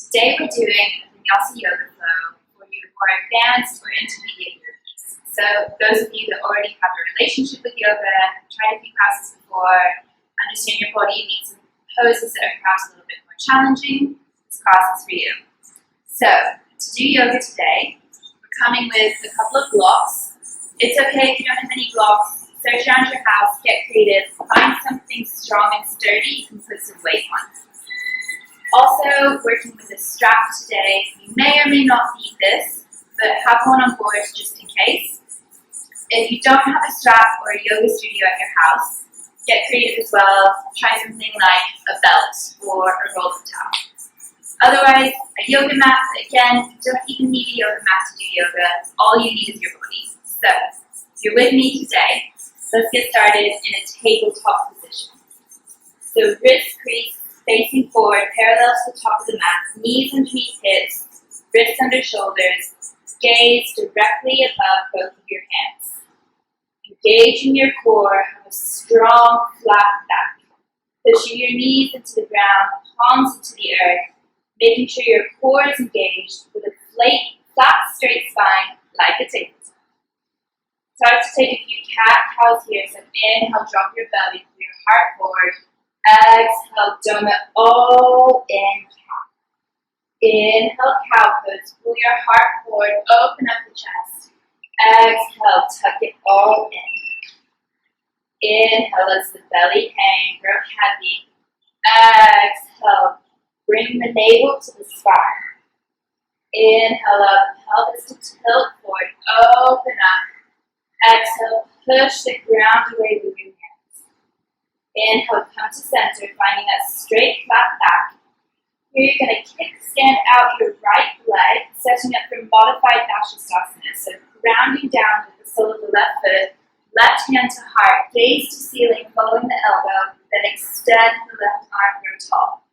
Today we're doing a Vinyasa yoga flow for your more advanced or intermediate yogis. So those of you that already have a relationship with yoga, tried a few classes before, understand your body needs some poses that are perhaps a little bit more challenging, this class is for you. So to do yoga today, we're coming with a couple of blocks. It's okay if you don't have any blocks. Search around your house, get creative, find something strong and sturdy you can put some weight on. Also, working with a strap today. You may or may not need this, but have one on board just in case. If you don't have a strap or a yoga studio at your house, get creative as well. Try something like a belt or a roll-up towel. Otherwise, a yoga mat. Again, you don't even need a yoga mat to do yoga. All you need is your body. So, if you're with me today, let's get started in a tabletop position. So wrists creased, facing forward, parallel to the top of the mat, knees underneath hips, wrists under shoulders, gaze directly above both of your hands. Engage in your core, have a strong, flat back. Pushing your knees into the ground, palms into the earth, making sure your core is engaged with a flat, straight spine like a tabletop. Start to take a few cat-cows here. So inhale, drop your belly, pull your heart forward. Exhale, dome it all in cow. Inhale, cow pose. Pull your heart forward, open up the chest. Exhale, tuck it all in. Inhale, let the belly hang, grow heavy. Exhale, bring the navel to the spine. Inhale up, pelvis to tilt forward, open up. Exhale, push the ground away with your hands. Inhale, come to center, finding that straight, flat back. Here you're going to kickstand out your right leg, setting up for modified Dastasana. So grounding down with the sole of the left foot, left hand to heart, gaze to ceiling, following the elbow, then extend the left arm, grow tall.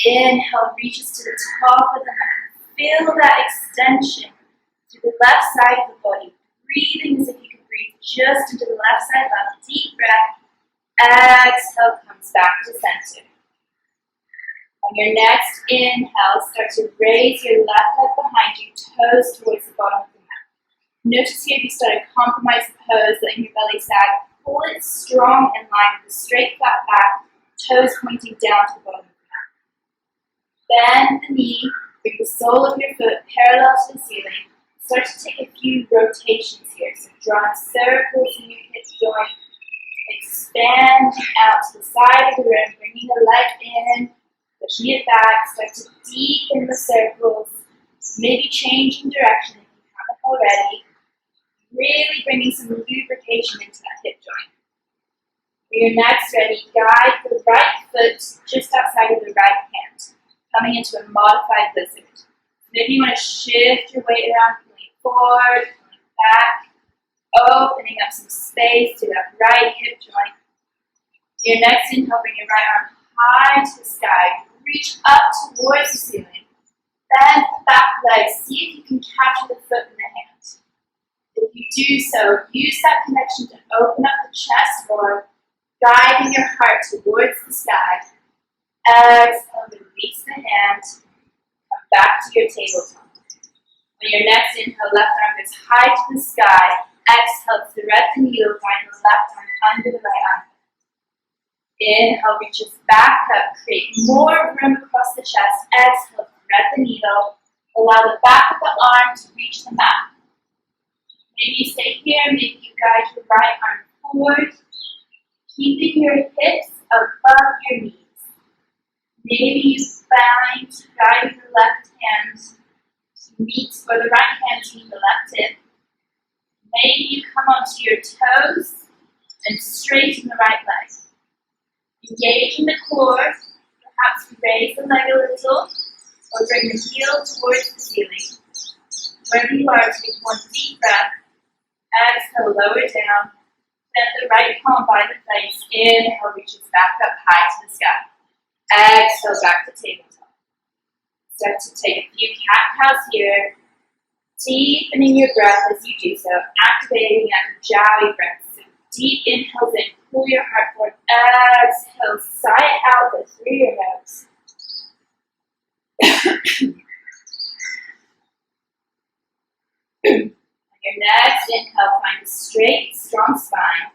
Inhale, reaches to the top of the mat. Feel that extension to the left side of the body, breathing as if you can breathe just into the left side lung. Deep breath. Exhale, comes back to center. On your next inhale, start to raise your left leg behind you, toes towards the bottom of the mat. Notice here if you start to compromise the pose, letting your belly sag. Pull it strong and line with a straight, flat back, toes pointing down to the bottom of the mat. Bend the knee, bring the sole of your foot parallel to the ceiling. Start to take a few rotations here. So drawing circles in your hip joint. Expand out to the side of the room, bringing the leg in, pushing it back. Start to deepen the circles. Maybe changing direction if you haven't already. Really bringing some lubrication into that hip joint. When you're next ready, guide the right foot just outside of the right hand, coming into a modified lizard. Maybe you want to shift your weight around, pulling forward, pulling back, opening up some space to that right hip joint. Your next inhale, bring your right arm high to the sky. Reach up towards the ceiling. Bend the back leg. See if you can capture the foot in the hand. If you do so, use that connection to open up the chest more, guiding your heart towards the sky. Exhale, release the hand. Come back to your tabletop. On your next inhale, left arm goes high to the sky. Exhale, thread the needle, find the left arm under the right arm. Inhale, reaches back up, create more room across the chest. Exhale, thread the needle. Allow the back of the arm to reach the mat. Maybe you stay here, maybe you guide your right arm forward, keeping your hips above your knees. Maybe you find guiding the left hand to meet, or the right hand to meet the left hip. Maybe you come onto your toes and straighten the right leg. Engaging the core, perhaps raise the leg a little, or bring the heel towards the ceiling. Wherever you are, take one deep breath. Exhale, lower down. Bend the right palm by the face. Inhale, reaches back up high to the sky. Exhale, back to tabletop. Start to take a few cat-cows here. Deepening your breath as you do so, activating that Ujjayi breath. So deep inhales in, pull your heart forward. Exhale, sigh it out, but through your nose. next inhale, find a straight, strong spine.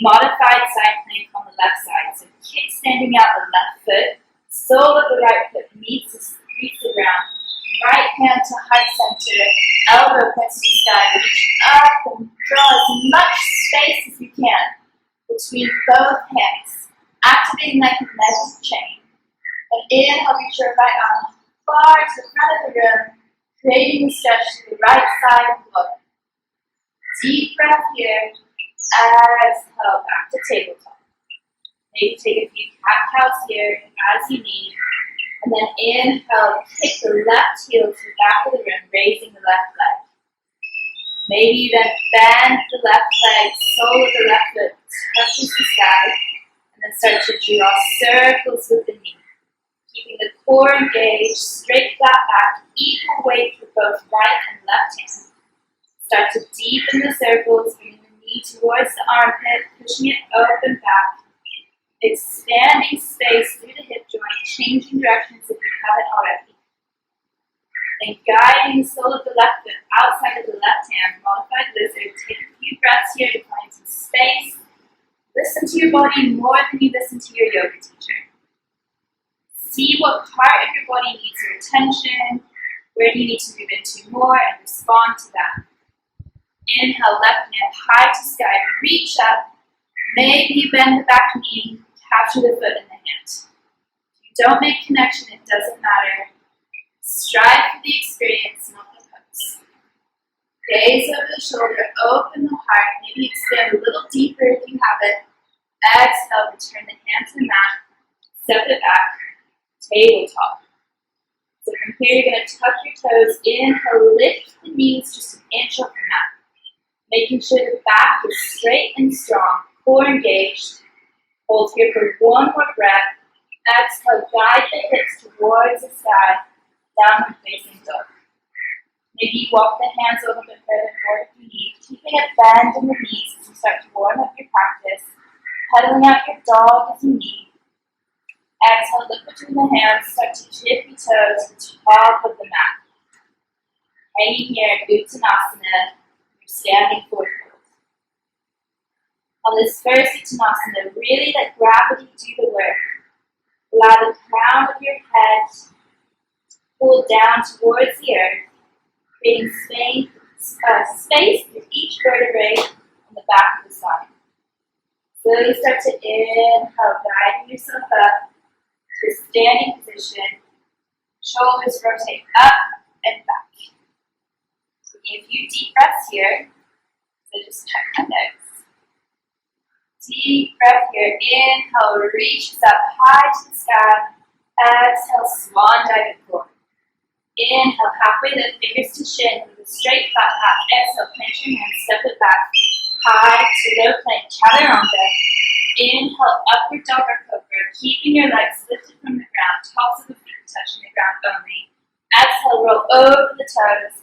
Modified side plank on the left side. So kick standing out the left foot. Sole of the right foot meets the ground. Right hand to heart center. Elbow press to sky. Reach up and draw as much space as you can between both hands. Activating like a magic chain. And inhale, reach your right arm far to the front of the room, creating a stretch to the right side of the body. Deep breath here. Exhale back to tabletop. Maybe take a few cat-cows here as you need. And then inhale, kick the left heel to the back of the room, raising the left leg. Maybe then bend the left leg, sole of the left foot touches the sky, and then start to draw circles with the knee. Keeping the core engaged, straight flat back, equal weight for both right and left hand. Start to deepen the circles, bringing the knee towards the armpit, pushing it open back. Expanding space through the hip joint, changing directions if you haven't already. And guiding the sole of the left foot outside of the left hand, modified lizard. Take a few breaths here to find some space. Listen to your body more than you listen to your yoga teacher. See what part of your body needs your attention, where do you need to move into more, and respond to that. Inhale, left hand high to sky, reach up. Maybe you bend the back knee, capture the foot in the hand. If you don't make connection, it doesn't matter. Strive for the experience, not the pose. Gaze over the shoulder, open the heart, maybe expand a little deeper if you have it. Exhale, return the hand to the mat, step it back, tabletop. So from here, you're going to tuck your toes, inhale, lift the knees just an inch off the mat. Making sure the back is straight and strong, core engaged. Hold here for one more breath. Exhale, guide the hips towards the sky, downward facing dog. Maybe you walk the hands a little bit further forward if you need, keeping a bend in the knees as you start to warm up your practice. Pedaling out your dog as you need. Exhale, look between the hands, start to tip your toes to the top of the mat. Hanging here in Uttanasana. Standing forward. On this first Uttanasana, really let gravity do the work. Allow the crown of your head to pull down towards the earth, creating space with each vertebrae on the back of the spine. Slowly start to inhale, guiding yourself up to a standing position. Shoulders rotate up and back. A few deep breaths here, so just check my notes. Deep breath here, inhale, reaches up high to the sky. Exhale, swan dive it forward. Inhale, halfway lift, fingers to shin with a straight flat back. Exhale, plant your hands, step it back. High to low plank, chaturanga. Inhale, upward dog or cobra, keeping your legs lifted from the ground, tops of the feet touching the ground only. Exhale, roll over the toes.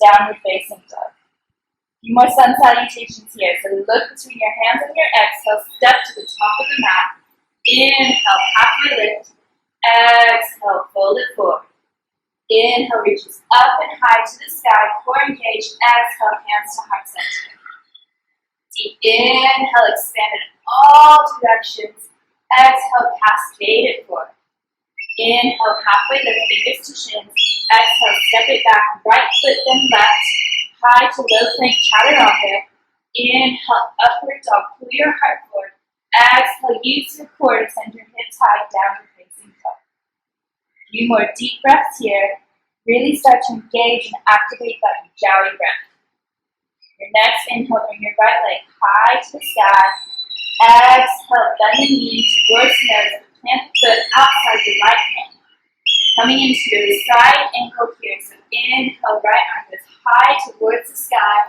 Downward facing dog. A few more sun salutations here. So look between your hands and your exhale. Step to the top of the mat. Inhale, halfway lift. Exhale, fold it forward. Inhale, reaches up and high to the sky. Core engaged. Exhale, hands to heart center. Deep inhale, expand in all directions. Exhale, cascade it forward. Inhale, halfway lift, fingers to shins. Exhale, step it back, right foot then left, high to low plank, chaturanga. Inhale, upward dog, pull your heart forward. Exhale, use your core to send your hips high, downward facing dog. A few more deep breaths here. Really start to engage and activate that Ujjayi breath. Your next inhale, bring your right leg high to the sky. Exhale, bend the knee towards the nose, plant the foot outside the right hand. Coming into your side ankle here, so inhale, right arm goes high towards the sky.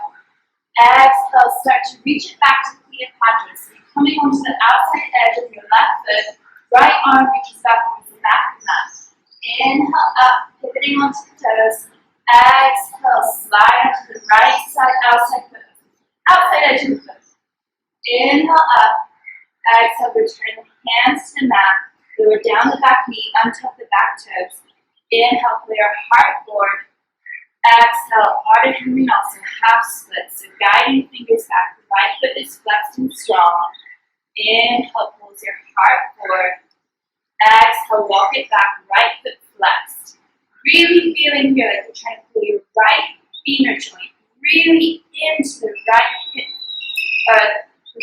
Exhale, start to reach it back to Cleopatra. So you're coming onto the outside edge of your left foot. Right arm reaches back towards the back of the mat. Inhale up, pivoting onto the toes. Exhale, slide onto the right side, outside edge of the foot. Inhale up. Exhale, return the hands to the mat. Lower down the back knee, untuck the back toes. Inhale, pull your heart forward. Exhale, Ardha Vinyasa, half split. So guiding fingers back. The right foot is flexed and strong. Inhale, pulls your heart forward. Exhale, walk it back, right foot flexed. Really feeling here like you're trying to pull your right femur joint really into the right hip,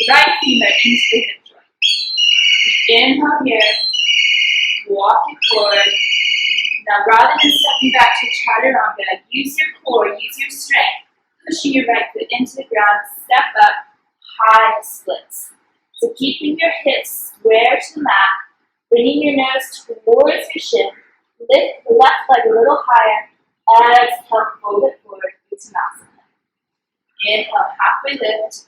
right femur into the hip joint. Inhale here, walk it forward. Now rather than stepping back to chaturanga, use your core, use your strength, pushing your right foot into the ground, step up, high splits. So keeping your hips square to the mat, bringing your nose towards your shin, lift the left leg a little higher, exhale, fold it forward, Uttanasana. Inhale, halfway lift,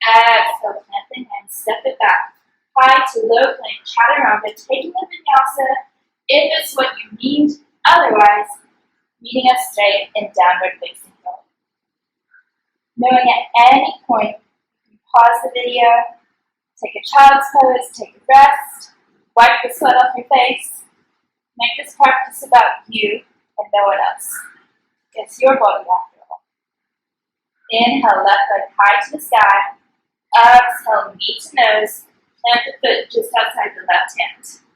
exhale, plant the hands, step it back, high to low plank, chaturanga, taking the vinyasa if it's what you need, otherwise, meeting us straight in downward facing dog. Knowing at any point, you can pause the video, take a child's pose, take a rest, wipe the sweat off your face, make this practice about you and no one else. It's your body after all. Inhale, left leg high to the sky. Exhale, knee to nose, plant the foot just outside the left hand.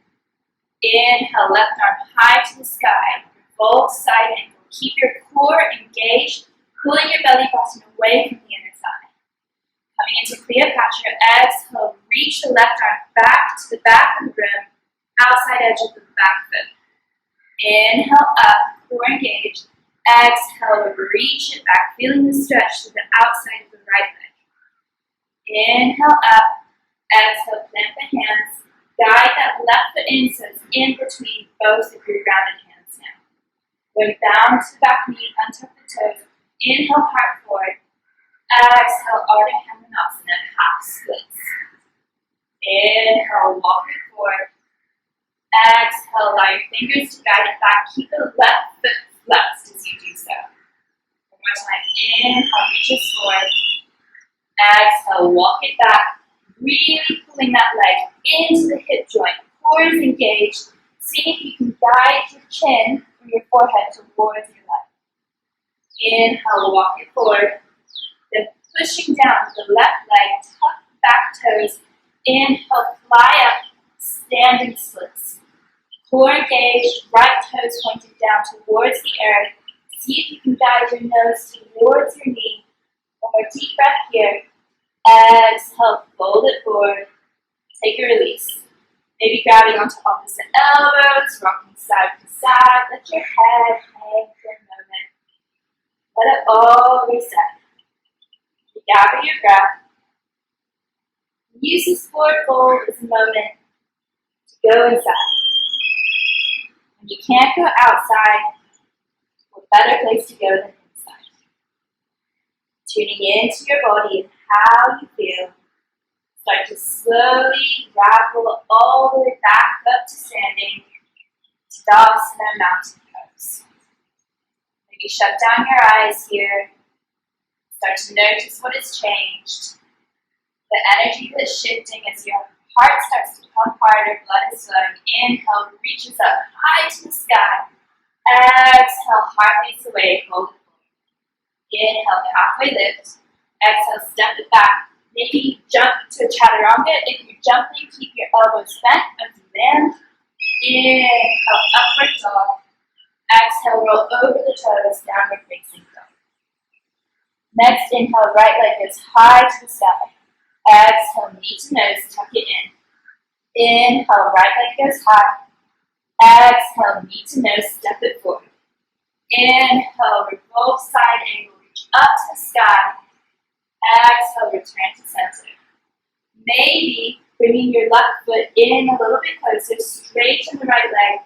Inhale, left arm high to the sky, revolve side angle. Keep your core engaged, pulling your belly button away from the inner thigh. Coming into Cleopatra, exhale, reach the left arm back to the back of the room, outside edge of the back foot. Inhale up, core engaged. Exhale, reach it back, feeling the stretch to the outside of the right leg. Inhale up, exhale, plant the hands. Guide that left foot in so it's in between both of your grounded hands now. When bound to the back knee, untuck the toes. Inhale, heart forward. Exhale, Ardha Vinyasa, half splits. Inhale, walk it forward. Exhale, allow your fingers to guide it back. Keep the left foot flexed as you do so. One more time. Inhale, reach it forward. Exhale, walk it back. Really pulling that leg into the hip joint. Core is engaged. See if you can guide your chin from your forehead towards your leg. Inhale, walk it forward. Then pushing down with the left leg, tuck the back toes. Inhale, fly up, standing splits. Core engaged, right toes pointed down towards the earth. See if you can guide your nose towards your knee. One more deep breath here. Exhale, fold it forward. Take a release. Maybe grabbing onto opposite elbows, rocking side to side. Let your head hang for a moment. Let it all reset. Gather your breath. Use this forward fold as a moment to go inside. When you can't go outside, what better place to go than inside? Tuning into your body and how you feel. Start to slowly ravel all the way back up to standing. Tadasana, mountain pose. Maybe shut down your eyes here. Start to notice what has changed. The energy that's shifting as your heart starts to pump harder, blood is flowing. Inhale, reaches up high to the sky. Exhale, heart leads away, fold it forward. Inhale, halfway lift. Exhale, step it back. Maybe jump to a chaturanga. If you're jumping, keep your elbows bent as you land. Inhale, upward dog. Exhale, roll over the toes, downward facing dog. Next, inhale, right leg goes high to the sky. Exhale, knee to nose, tuck it in. Inhale, right leg goes high. Exhale, knee to nose, step it forward. Inhale, revolve side angle, reach up to the sky. Exhale, return to center. Maybe bringing your left foot in a little bit closer, straighten the right leg.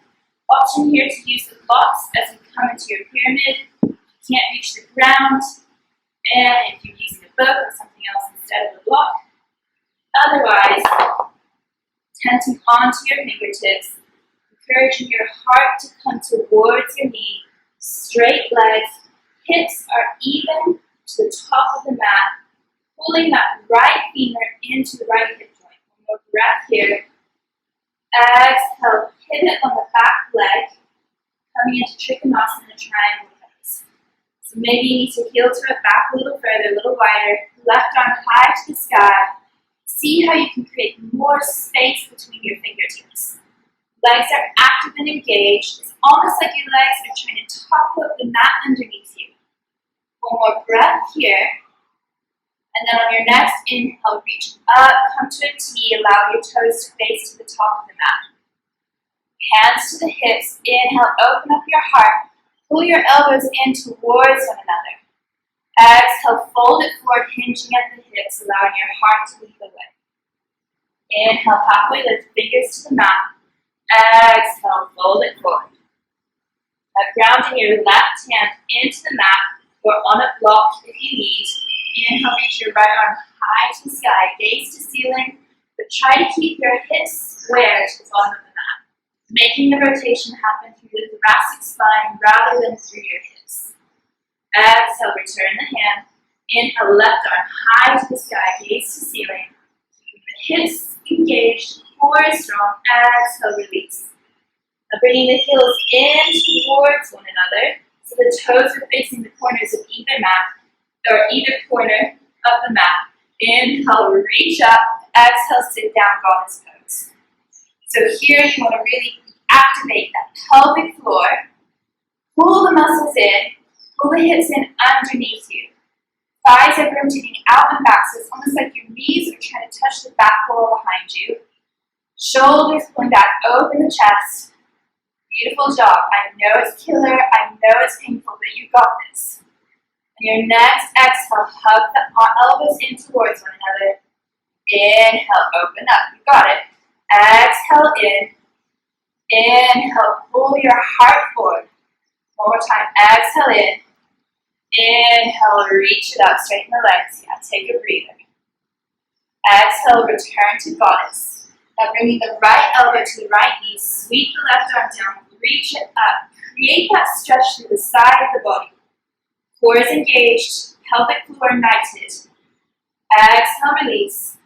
Option here to use the blocks as you come into your pyramid. You can't reach the ground. And if you're using a book or something else instead of a block. Otherwise, tenting onto your fingertips, encouraging your heart to come towards your knee. Straight legs, hips are even to the top of the mat. Pulling that right femur into the right hip joint. One more breath here. Exhale, pivot on the back leg. Coming into Trikonasana, triangle pose. So maybe you need to heel to it back a little further, a little wider. Left arm high to the sky. See how you can create more space between your fingertips. Legs are active and engaged. It's almost like your legs are trying to topple up the mat underneath you. One more breath here. And then on your next inhale, reach up, come to a T, allow your toes to face to the top of the mat. Hands to the hips, inhale, open up your heart, pull your elbows in towards one another. Exhale, fold it forward, hinging at the hips, allowing your heart to lead the way. Inhale, halfway lift, fingers to the mat. Exhale, fold it forward. Now grounding your left hand into the mat or on a block if you need. Inhale, reach your right arm high to the sky, gaze to ceiling, but try to keep your hips square to the bottom of the mat, making the rotation happen through the thoracic spine rather than through your hips. Exhale, return the hand. Inhale, left arm high to the sky, gaze to ceiling. Keep the hips engaged, core is strong. Exhale, release. Now bringing the heels in towards one another, so the toes are facing the corners of either mat, or either corner of the mat. Inhale, reach up. Exhale, sit down, goddess pose. So here you want to really activate that pelvic floor. Pull the muscles in. Pull the hips in underneath you. Thighs are rotating out and back, so it's almost like your knees are trying to touch the back wall behind you. Shoulders pulling back, open the chest. Beautiful job. I know it's killer, I know it's painful, but you got this. And your next exhale, hug the elbows in towards one another. Inhale, open up. You got it. Exhale in. Inhale, pull your heart forward. One more time. Exhale in. Inhale, reach it up. Straighten the legs. Yeah, take a breather. Exhale, return to goddess. Now bringing the right elbow to the right knee. Sweep the left arm down. Reach it up. Create that stretch through the side of the body. Core is engaged, pelvic floor united. Exhale, release.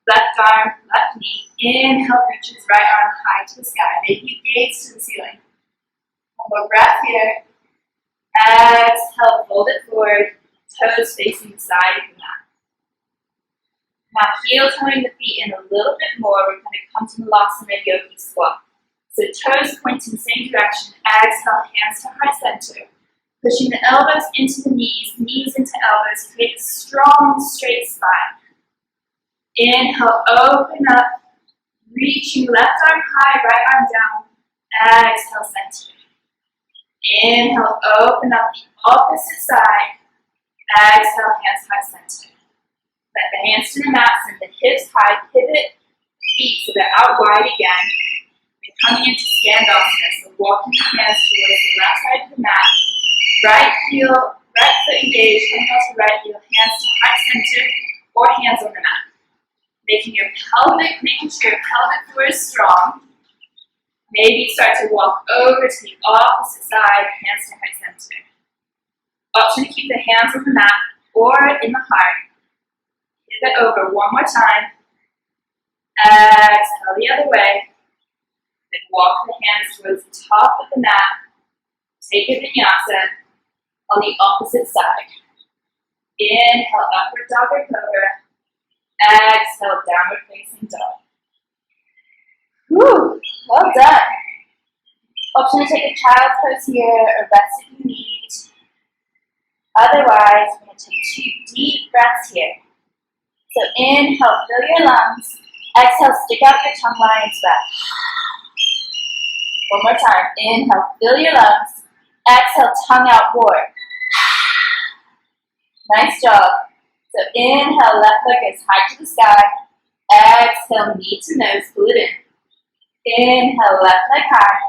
Left arm, left knee. Inhale, reaches right arm high to the sky. Maybe you gaze to the ceiling. One more breath here. Exhale, fold it forward. Toes facing the side of the mat. Now heel toning the feet in a little bit more. We're going to come to Malasana Yogi Squat. So toes pointing the same direction. Exhale, hands to heart center. Pushing the elbows into the knees, knees into elbows, create a strong, straight spine. Inhale, open up, reaching left arm high, right arm down. Exhale, center. Inhale, open up the opposite side. Exhale, hands heart center. Let the hands to the mat, send the hips high, pivot feet so they're out wide again. We're coming into Skandasana, so walking the hands towards the left side of the mat. Right heel, right foot engaged, inhale to right heel, hands to heart center, or hands on the mat. Making sure your pelvic floor is strong. Maybe start to walk over to the opposite side, hands to heart center. Option to keep the hands on the mat or in the heart. Pivot over one more time. Exhale the other way. Then walk the hands towards the top of the mat. Take a vinyasa on the opposite side. Inhale, upward dog or cobra. Exhale, downward facing dog. Whew, well done. Option to take a child's pose here or rest if you need. Otherwise, we're going to take 2 deep breaths here. So inhale, fill your lungs. Exhale, stick out your tongue, lion's breath. One more time. Inhale, fill your lungs. Exhale, tongue out, roar. Nice job. So inhale, left leg is high to the sky. Exhale, knee to nose, pull it in. Inhale, left leg high.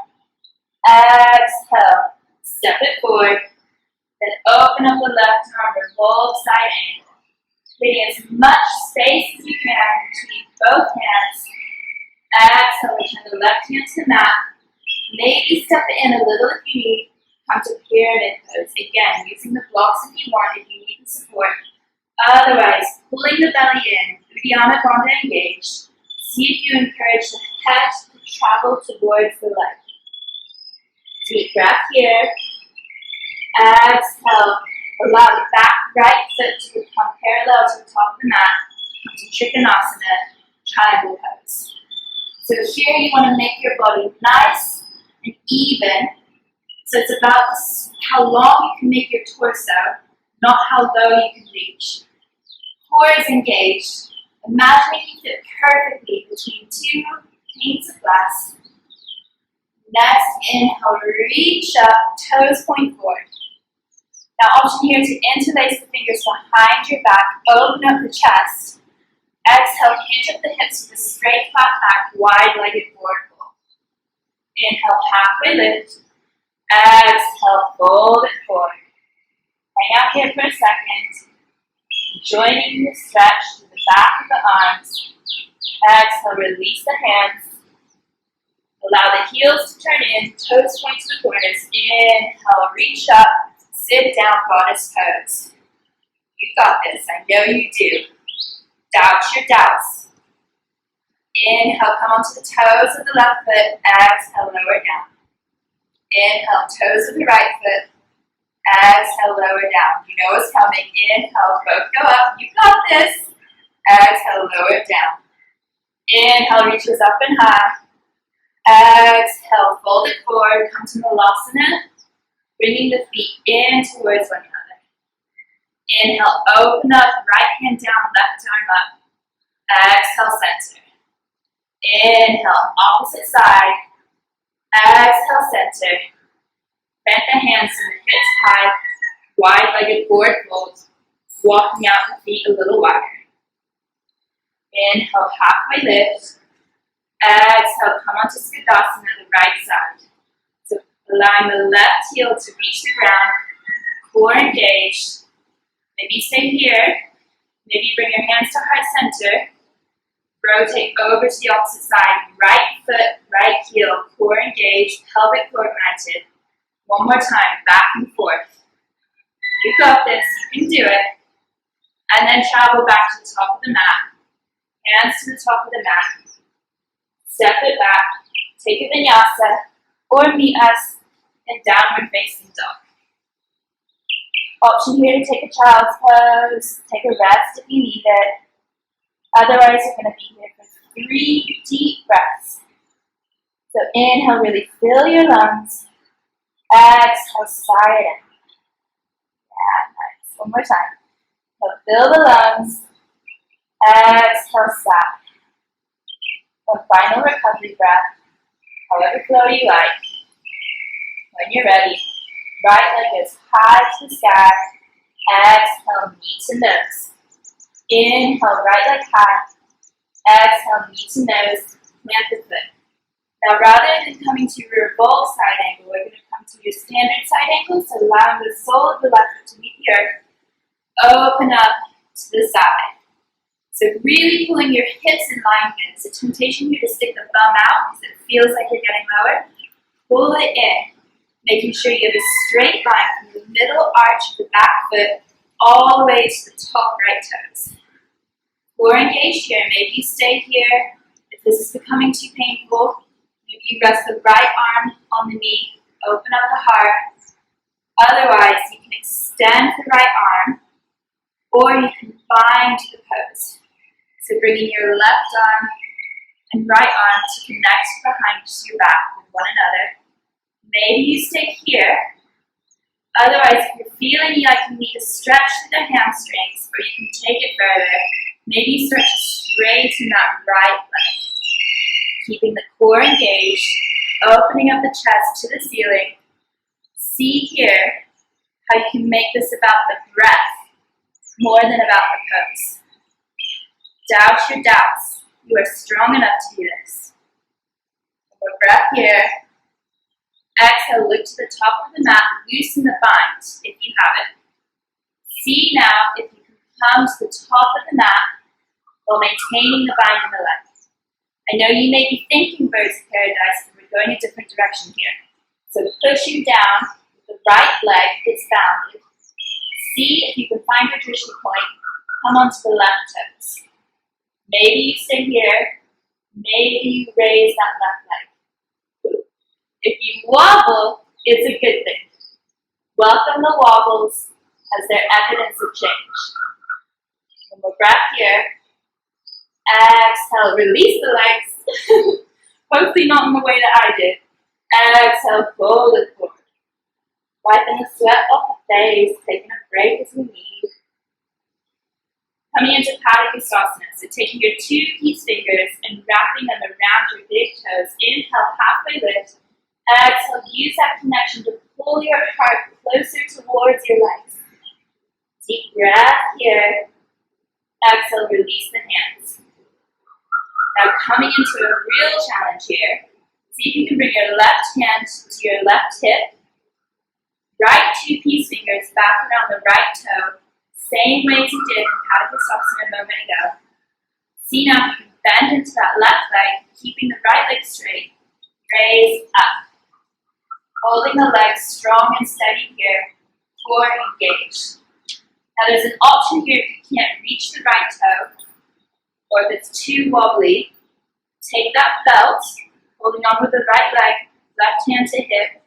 Exhale, step it forward. Then open up the left arm, revolve side angle. Creating as much space as you can between both hands. Exhale, return the left hand to the mat. Maybe step it in a little if you need. Come to pyramid pose. Again, using the blocks if you want, if you need the support. Otherwise, pulling the belly in, Uddiyana Bandha engaged. See if you encourage the head to travel towards the leg. Deep breath here. Exhale, Allow the back right foot to become parallel to the top of the mat. Come to Trikonasana, triangle pose. So here you want to make your body nice and even. So it's about how long you can make your torso, not how low you can reach. Core is engaged. Imagine you fit perfectly between two panes of glass. Next, inhale, reach up, toes point forward. Now, option here to interlace the fingers behind your back, open up the chest. Exhale, hinge up the hips with a straight, flat back, wide-legged forward fold. Inhale, halfway lift. Exhale, fold it forward. Hang out here for a second. Joining the stretch to the back of the arms. Exhale, release the hands. Allow the heels to turn in, toes point to the corners. Inhale, reach up, sit down, goddess pose. You got this, I know you do. Doubt your doubts. Inhale, come onto the toes of the left foot. Exhale, lower down. Inhale, toes of the right foot. Exhale, lower down. You know what's coming. Inhale, both go up. You got this. Exhale, lower down. Inhale, reaches up and high. Exhale, fold it forward. Come to Malasana. Bringing the feet in towards one another. Inhale, open up. Right hand down, left arm up. Exhale, center. Inhale, opposite side. Exhale, center. Bend the hands and the hips high, wide-legged forward fold, walking out the feet a little wider. Inhale, halfway lift. Exhale, come onto Skadasana, the right side. So allowing the left heel to reach the ground, core engaged. Maybe stay here. Maybe bring your hands to heart center. Rotate over to the opposite side. Right foot, right heel, core engaged, pelvic floor planted. One more time, back and forth. You got this, you can do it. And then travel back to the top of the mat. Hands to the top of the mat. Step it back, take a vinyasa, or meet us in downward facing dog. Option here to take a child's pose, take a rest if you need it. Otherwise, you're going to be here for 3 deep breaths. So inhale, really fill your lungs. Exhale, sigh it out. Yeah, nice. One more time. So fill the lungs. Exhale, sigh. One final recovery breath. However flow you like. When you're ready, right leg goes high to the sky. Exhale, knee to nose. Inhale, right leg high. Exhale, knee to nose. Plant the foot. Now, rather than coming to your revolve side angle, we're going to come to your standard side angle, so allowing the sole of the left foot to meet the earth. Open up to the side. So really pulling your hips in line here. It's a temptation here to stick the thumb out because it feels like you're getting lower. Pull it in, making sure you have a straight line from the middle arch of the back foot all the way to the top right toes. Core engaged here. Maybe you stay here. If this is becoming too painful, maybe you rest the right arm on the knee, open up the heart. Otherwise, you can extend the right arm, or you can bind the pose. So bringing your left arm and right arm to connect behind your back with one another. Maybe you stay here. Otherwise, if you're feeling like you need to stretch through the hamstrings, or you can take it further, maybe you start to straighten that right leg. Keeping the core engaged, opening up the chest to the ceiling. See here how you can make this about the breath more than about the pose. Doubt your doubts. You are strong enough to do this. One more breath here. Exhale, look to the top of the mat, loosen the bind if you have it. See now if you can come to the top of the mat while maintaining the bind in the leg. I know you may be thinking birds of paradise, but we're going a different direction here. So pushing down with the right leg, it's bounded. See if you can find your drishti point, come onto the left toes. Maybe you stay here, maybe you raise that left leg. If you wobble, it's a good thing. Welcome the wobbles, as their evidence of change. One more breath here. Exhale, release the legs. Hopefully not in the way that I did. Exhale, fold it forward. Wiping the sweat off the face, taking a break as we need. Coming into Padikastasana, so taking your two peace fingers and wrapping them around your big toes. Inhale, halfway lift. Exhale, use that connection to pull your heart closer towards your legs. Deep breath here. Exhale, release the hands. Now coming into a real challenge here. See if you can bring your left hand to your left hip. Right two peace fingers back around the right toe. Same way as you did in Padikastasana a moment ago. See now if you can bend into that left leg, keeping the right leg straight. Raise up. Holding the legs strong and steady here. Core engaged. Now there's an option here if you can't reach the right toe, or if it's too wobbly. Take that belt, holding on with the right leg, left hand to hip,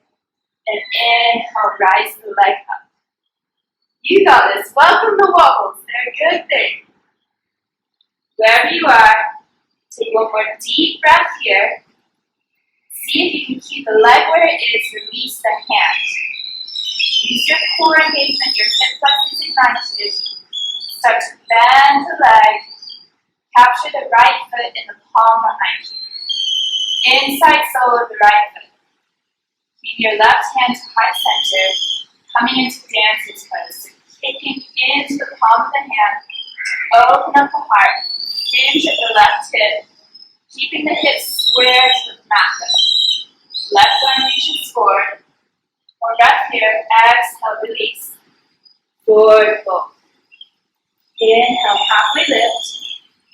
and inhale, rise the leg up. You got this. Welcome to wobbles. They're a good thing. Wherever you are, take one more deep breath here. See if you can keep the leg where it is, release the hand. Use your core engagement, your hip flexors ignited. Start to bend the leg. Capture the right foot in the palm behind you. Inside sole of the right foot. Keep your left hand to heart center, coming into dancer's pose. Kicking into the palm of the hand. Open up the heart. Hinge at the left hip. Keeping the hips square to the mat. Left arm reaches forward. One breath here. Exhale, release. Forward fold. Inhale, halfway lift.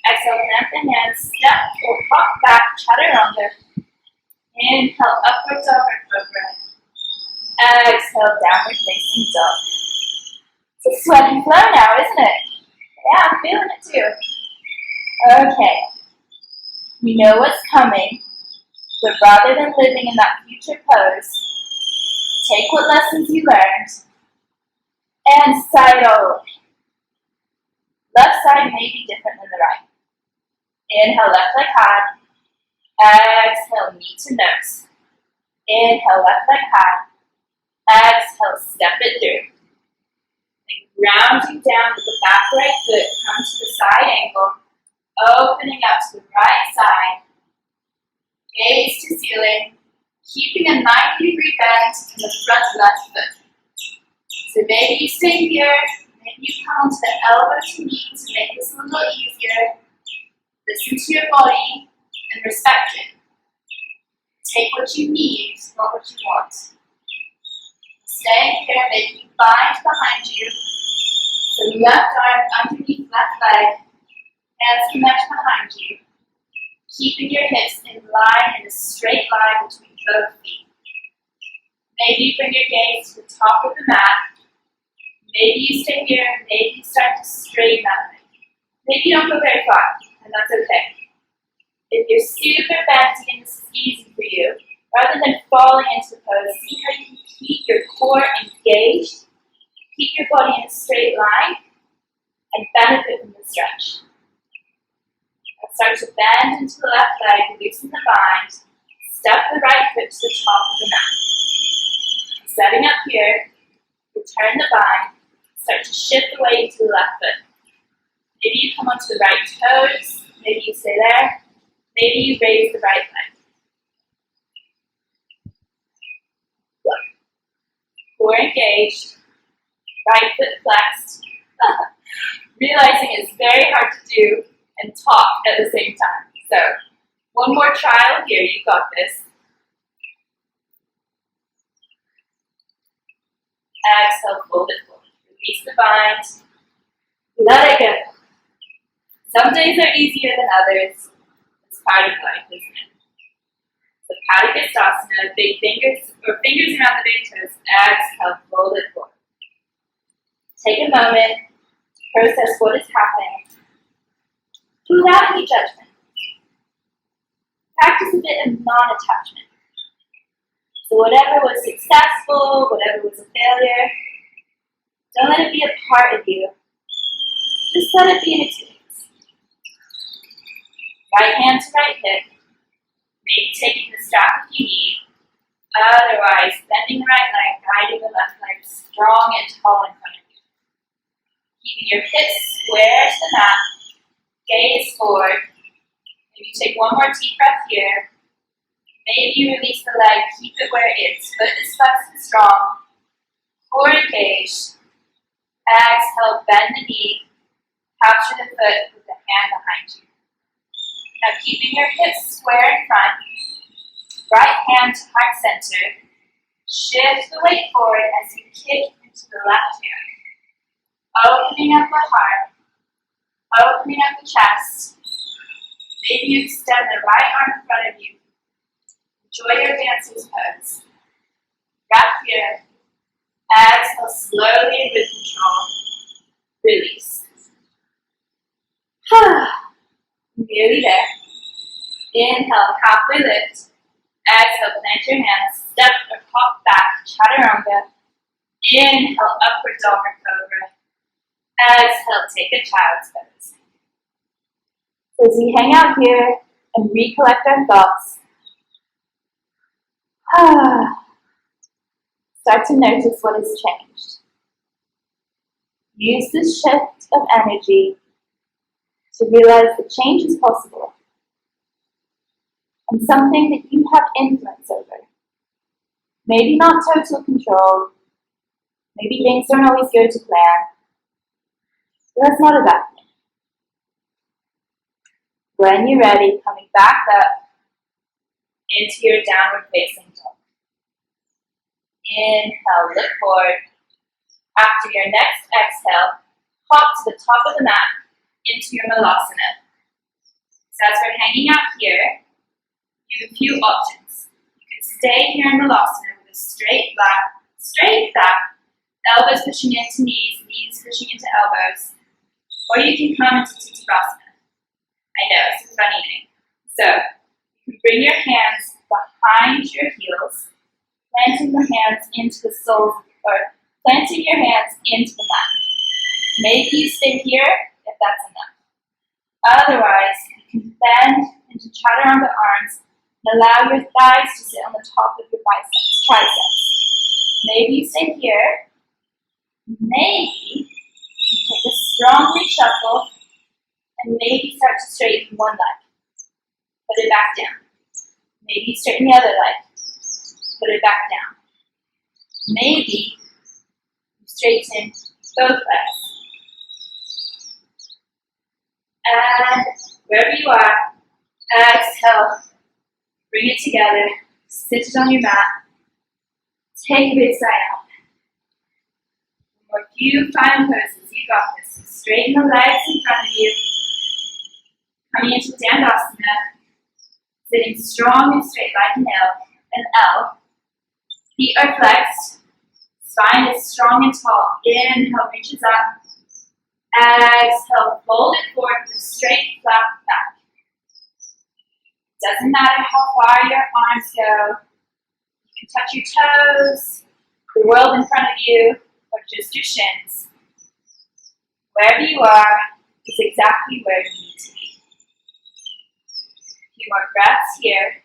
Exhale, plant the hands. Step or pop back, chaturanga. Inhale, upward dog or cobra. Exhale, downward facing dog. It's a sweaty flow now, isn't it? Yeah, I'm feeling it too. Okay. We know what's coming, but rather than living in that future pose, take what lessons you learned and side over. Left side may be different than the right. Inhale, left leg high. Exhale, knee to nose. Inhale, left leg high. Exhale, step it through. And grounding down with the back right foot, come to the side angle, opening up to the right side. Gaze to ceiling, keeping a 90-degree bend in the front left foot. So maybe you stay here, maybe you come onto the elbow to knee to make this a little easier. Listen to your body and respect it. Take what you need, not what you want. Staying here, maybe you bind behind you. So left arm underneath left leg, hands can match behind you. Keeping your hips in line, in a straight line between both feet. Maybe you bring your gaze to the top of the mat. Maybe you stay here, maybe you start to straighten that leg. Maybe you don't go very far, and that's okay. If you're super bendy and this is easy for you, rather than falling into the pose, see how you can keep your core engaged, keep your body in a straight line, and benefit from the stretch. Now start to bend into the left leg, loosen the bind, step the right foot to the top of the mat. Setting up here, return the bind, start to shift the weight to the left foot. Maybe you come onto the right toes, maybe you stay there, maybe you raise the right leg. Core engaged, right foot flexed. Realizing it's very hard to do and talk at the same time. So, one more trial here, you got this. Exhale, fold it forward. Release the bind. Let it go. Some days are easier than others. It's part of life, isn't it? So Padikastasana, big fingers around the big toes. Exhale, fold it forward. Take a moment to process what is happening without any judgment. Practice a bit of non-attachment. So whatever was successful, whatever was a failure, Don't let it be a part of you. Just let it be an experience. Right hand to right hip. Maybe taking the strap if you need. Otherwise, bending the right leg, guiding the left leg strong and tall in front of you. Keeping your hips square to the mat. Gaze forward. Maybe take one more deep breath here. Maybe release the leg, keep it where it is. Foot is flexed and strong. Core engaged. Exhale, bend the knee. Capture the foot with the hand behind you. Now keeping your hips square in front. Right hand to heart center. Shift the weight forward as you kick into the left hand. Opening up the heart. Opening up the chest. Maybe you extend the right arm in front of you. Enjoy your dancer's pose. Wrap here. Exhale slowly with control. Release. Nearly there. Inhale, halfway lift. Exhale, plant your hands. Step or hop back, chaturanga. Inhale, upward dog or cobra. Exhale, take a child's pose. So as we hang out here and recollect our thoughts, start to notice what has changed. Use this shift of energy to realize that change is possible and something that you have influence over. Maybe not total control, maybe things don't always go to plan, but that's not a bad thing. When you're ready, coming back up into your downward facing dog. Inhale, look forward. After your next exhale, hop to the top of the mat into your malasana. So as we're hanging out here, you have a few options. You can stay here in malasana with a straight back, elbows pushing into knees, knees pushing into elbows, or you can come into Titirasana. I know, it's a funny name. So, you can bring your hands behind your heels, planting the hands into the soles, or planting your hands into the mat. Maybe you stay here if that's enough. Otherwise, you can bend into chaturanga arms and allow your thighs to sit on the top of your biceps, triceps. Maybe you stay here. Maybe you take a strong reshuffle and maybe start to straighten one leg. Put it back down. Maybe straighten the other leg. Put it back down. Maybe you straighten both legs. And wherever you are, exhale. Bring it together. Sit it on your mat. Take a big sigh out. For a few final poses, you got this. So straighten the legs in front of you. Coming into Dandasana. Sitting strong and straight like an L. Feet are flexed. Spine is strong and tall. Inhale, reaches up. Exhale, fold it forward with a straight, flat back. Doesn't matter how far your arms go. You can touch your toes, the world in front of you, or just your shins. Wherever you are is exactly where you need to be. A few more breaths here.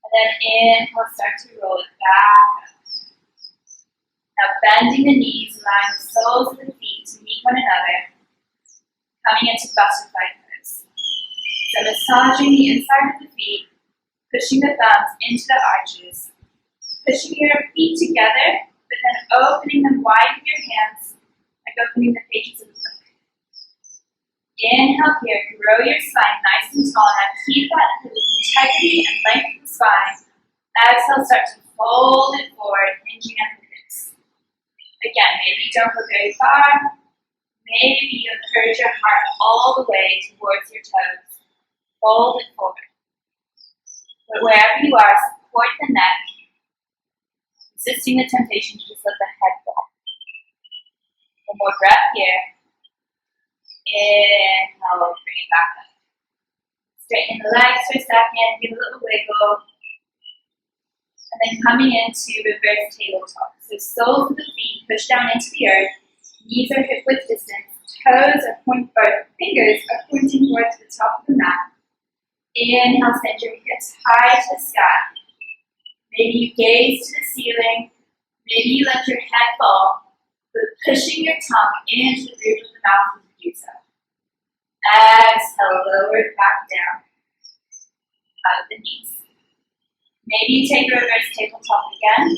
And then inhale, start to roll it back up. Now bending the knees, allowing the soles of the feet to meet one another. Coming into butterfly pose. So massaging the inside of the feet, pushing the thumbs into the arches. Pushing your feet together, but then opening them wide with your hands, like opening the pages of the book. Inhale here, grow your spine nice and tall. Now keep that integrity and length of the spine. Exhale, start to fold it forward, hinging at the hips. Again, maybe you don't go very far. Maybe you encourage your heart all the way towards your toes. Fold it forward. But wherever you are, support the neck, resisting the temptation to just let the head fall. One more breath here. Inhale, bring it back up. Straighten the legs for a second, give a little wiggle. And then coming into reverse tabletop. So soles of the feet push down into the earth. Knees are hip width distance. Toes are fingers are pointing towards the top of the mat. Inhale, send your hips high to the sky. Maybe you gaze to the ceiling. Maybe you let your head fall, but pushing your tongue into the roof of the mouth as you do so. Exhale, lower it back down. Out of the knees. Maybe you take a reverse tabletop again.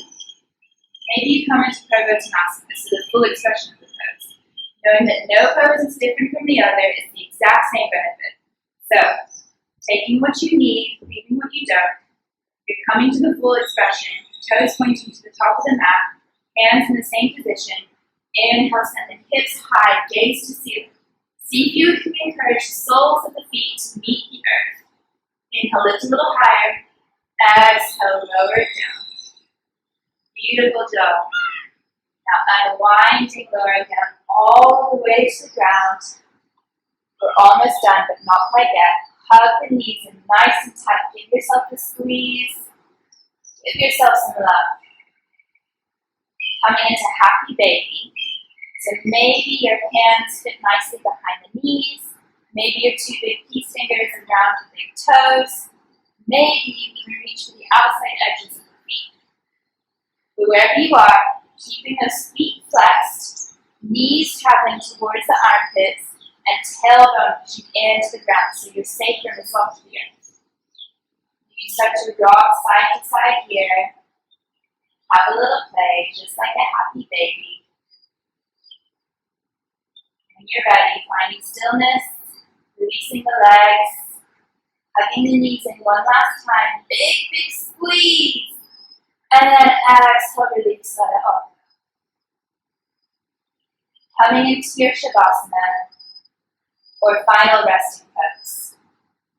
Maybe you come into Prabhutanasana, so the full expression of the pose. Knowing that no pose is different from the other is the exact same benefit. So, taking what you need, leaving what you don't. You're coming to the full expression, toes pointing to the top of the mat, hands in the same position. Inhale, send the hips high, gaze to ceiling. See if you can encourage the soles of the feet to meet the earth. Inhale, lift a little higher. Exhale, lower it down. Beautiful job. Now unwinding, lowering down all the way to the ground. We're almost done, but not quite yet. Hug the knees in nice and tight. Give yourself a squeeze. Give yourself some love. Coming into happy baby. So maybe your hands fit nicely behind the knees. Maybe your two big peace fingers around the big toes. Maybe you can reach for the outside edges of the feet. But wherever you are, keeping those feet flexed, knees traveling towards the armpits, and tailbone pushing into the ground so you're safe from the soft of the earth. You start to rock side to side here. Have a little play, just like a happy baby. When you're ready, finding stillness, releasing the legs, hugging the knees in one last time. Big, big squeeze. And then exhale, release, let it off. Coming into your Shavasana, or final resting pose.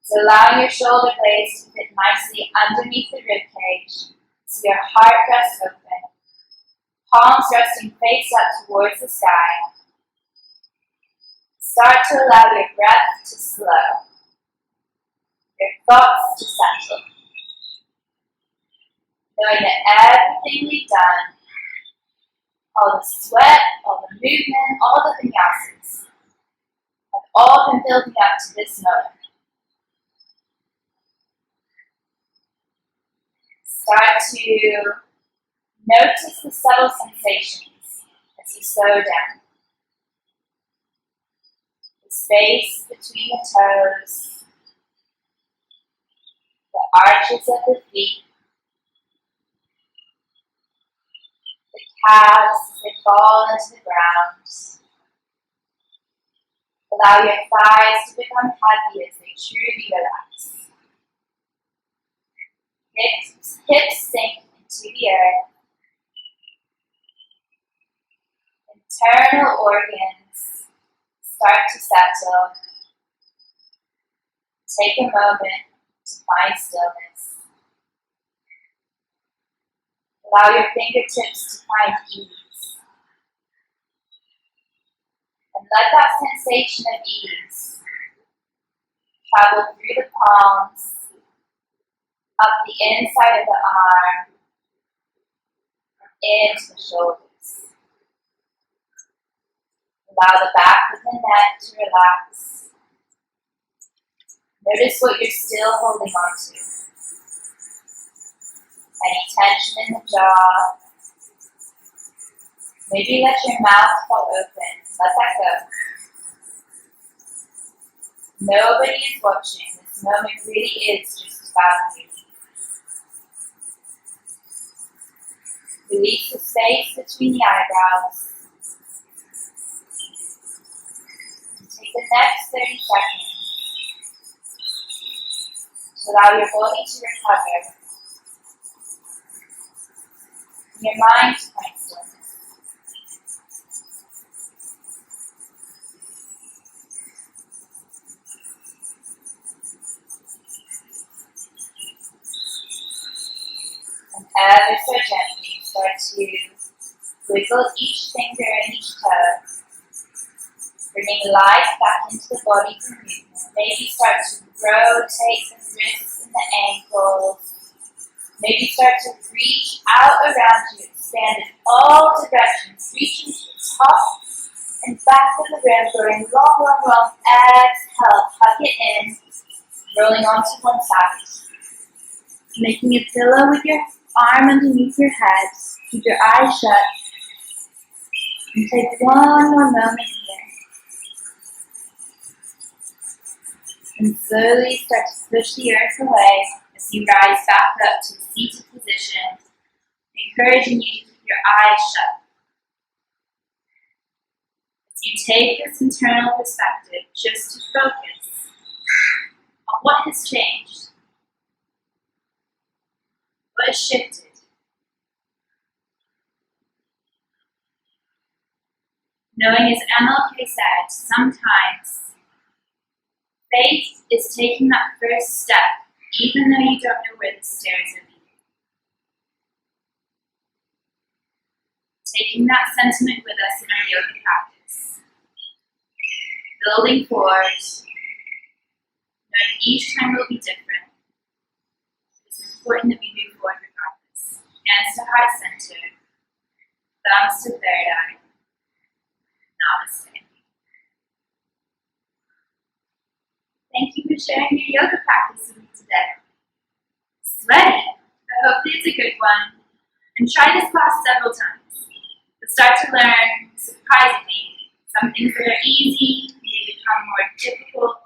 So allowing your shoulder blades to fit nicely underneath the rib cage, so your heart rests open. Palms resting face up towards the sky. Start to allow your breath to slow, your thoughts to settle. Knowing that everything we've done, all the sweat, all the movement, all the vinyasas, have all been building up to this moment. Start to notice the subtle sensations as you slow down. The space between the toes, the arches of the feet, the calves as they fall into the ground. Allow your thighs to become heavy as they truly relax. Hips sink into the earth. Internal organs start to settle. Take a moment to find stillness. Allow your fingertips to find ease. And let that sensation of ease travel through the palms, up the inside of the arm, into the shoulders. Allow the back of the neck to relax. Notice what you're still holding on to. Any tension in the jaw. Maybe let your mouth fall open. Let that go. Nobody is watching. This moment really is just about you. Release the space between the eyebrows. And take the next 30 seconds to allow your body to recover. And your mind to find stillness. And ever so gently, start to wiggle each finger and each toe, bringing life back into the body for movement. Maybe start to rotate the wrists and the ankles. Maybe start to reach out around you, Expand in all directions, reaching to the top and back of the rim, going long, long, long. Exhale, hug it in, rolling onto one side. Making a pillow with your arm underneath your head. Keep your eyes shut. And take one more moment here. And slowly start to push the earth away as you rise back up to the seated position, encouraging you to keep your eyes shut. As you take this internal perspective just to focus on what has changed, what has shifted. Knowing, as MLK said, sometimes faith is taking that first step, even though you don't know where the stairs are leading. Taking that sentiment with us in our yoga practice. Building forward, knowing each time will be different. It's important that we move forward regardless. Hands to heart center, thumbs to third eye. Namaste. Thank you for sharing your yoga practice with me today. Sweaty, but hopefully it's a good one. And try this class several times. You'll start to learn, surprisingly, some things that are easy may become more difficult.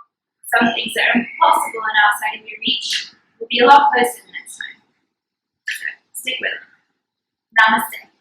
Some things that are impossible and outside of your reach will be a lot closer the next time. So stick with it. Namaste.